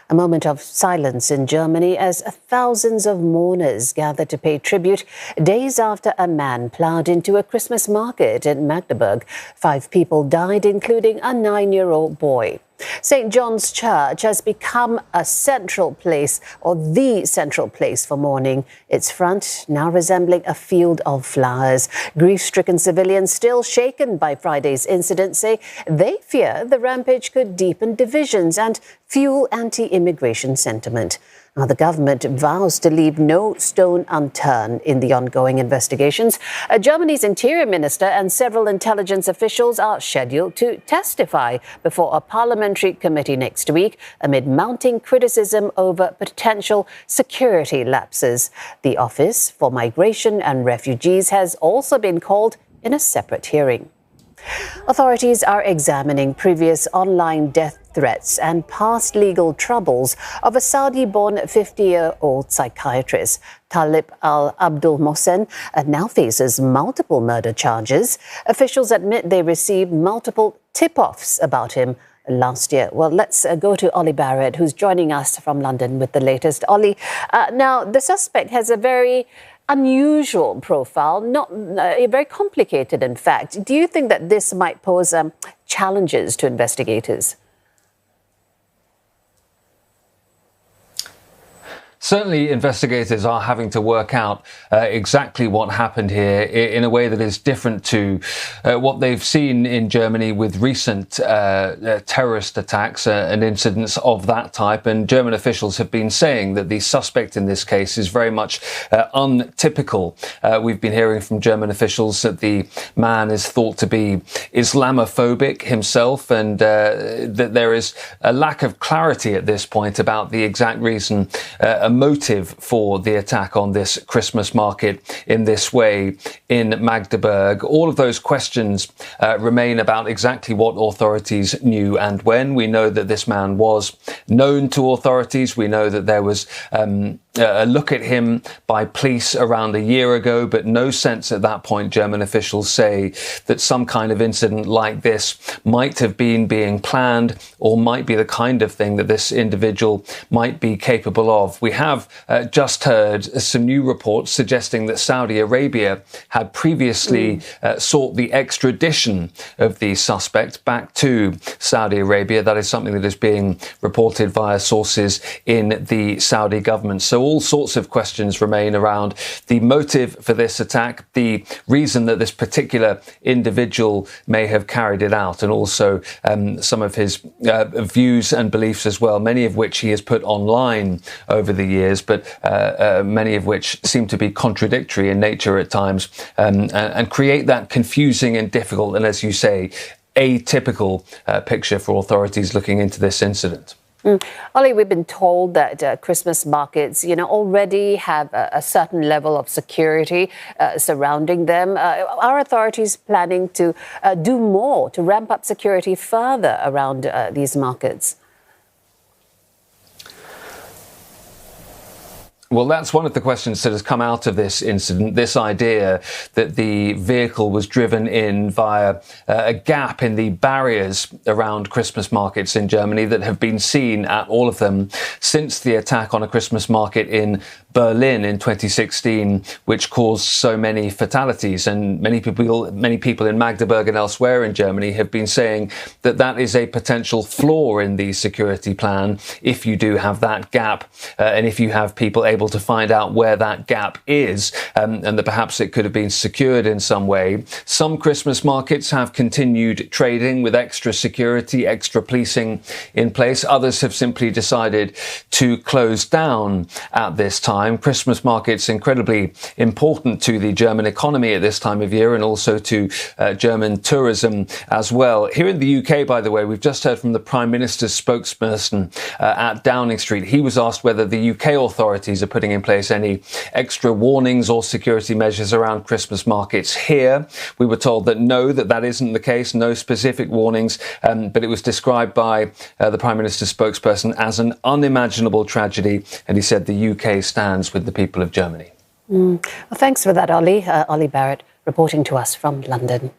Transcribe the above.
A moment of silence in Germany as thousands of mourners gather to pay tribute days after a man ploughed into a Christmas market in Magdeburg. 5 people died, including a 9-year-old boy. St. John's Church has become a central place, or the central place for mourning. Its front now resembling a field of flowers. Grief-stricken civilians, still shaken by Friday's incident, say they fear the rampage could deepen divisions and fuel anti-immigration sentiment. Now, the government vows to leave no stone unturned in the ongoing investigations. Germany's interior minister and several intelligence officials are scheduled to testify before a parliamentary committee next week amid mounting criticism over potential security lapses. The Office for Migration and Refugees has also been called in a separate hearing. Authorities are examining previous online death threats and past legal troubles of a Saudi-born 50-year-old psychiatrist. Taleb al-Abdulmohsen now faces multiple murder charges. Officials admit they received multiple tip-offs about him last year. Well, let's go to Olly Barratt, who's joining us from London with the latest. Olly, now the suspect has a very unusual profile, not very complicated, in fact. Do you think that this might pose challenges to investigators? Certainly, investigators are having to work out exactly what happened here in a way that is different to what they've seen in Germany with recent terrorist attacks and incidents of that type. And German officials have been saying that the suspect in this case is very much untypical. We've been hearing from German officials that the man is thought to be Islamophobic himself, and that there is a lack of clarity at this point about the exact reason, a motive for the attack on this Christmas market in this way in Magdeburg. All of those questions remain about exactly what authorities knew and when. We know that this man was known to authorities. We know that there was a look at him by police around a year ago, but no sense at that point, German officials say, that some kind of incident like this might have been being planned or might be the kind of thing that this individual might be capable of. We have just heard some new reports suggesting that Saudi Arabia had previously sought the extradition of the suspect back to Saudi Arabia. That is something that is being reported via sources in the Saudi government. So all sorts of questions remain around the motive for this attack, the reason that this particular individual may have carried it out, and also some of his views and beliefs as well, many of which he has put online over the years, but many of which seem to be contradictory in nature at times, and create that confusing and difficult, and as you say, atypical picture for authorities looking into this incident. Olly, we've been told that Christmas markets, already have a certain level of security surrounding them. Are authorities planning to do more to ramp up security further around these markets? Well, that's one of the questions that has come out of this incident, this idea that the vehicle was driven in via a gap in the barriers around Christmas markets in Germany that have been seen at all of them since the attack on a Christmas market in Berlin in 2016, which caused so many fatalities. And many people in Magdeburg and elsewhere in Germany have been saying that that is a potential flaw in the security plan if you do have that gap, and if you have people able to find out where that gap is, and that perhaps it could have been secured in some way. Some Christmas markets have continued trading with extra security, extra policing in place. Others have simply decided to close down at this time. Christmas markets incredibly important to the German economy at this time of year, and also to German tourism as well. Here in the UK, by the way, we've just heard from the Prime Minister's spokesperson at Downing Street. He was asked whether the UK authorities are putting in place any extra warnings or security measures around Christmas markets here. We were told that no, that isn't the case, no specific warnings, but it was described by the Prime Minister's spokesperson as an unimaginable tragedy, and he said the UK stands with the people of Germany. Well, thanks for that, Olly. Olly Barratt reporting to us from London.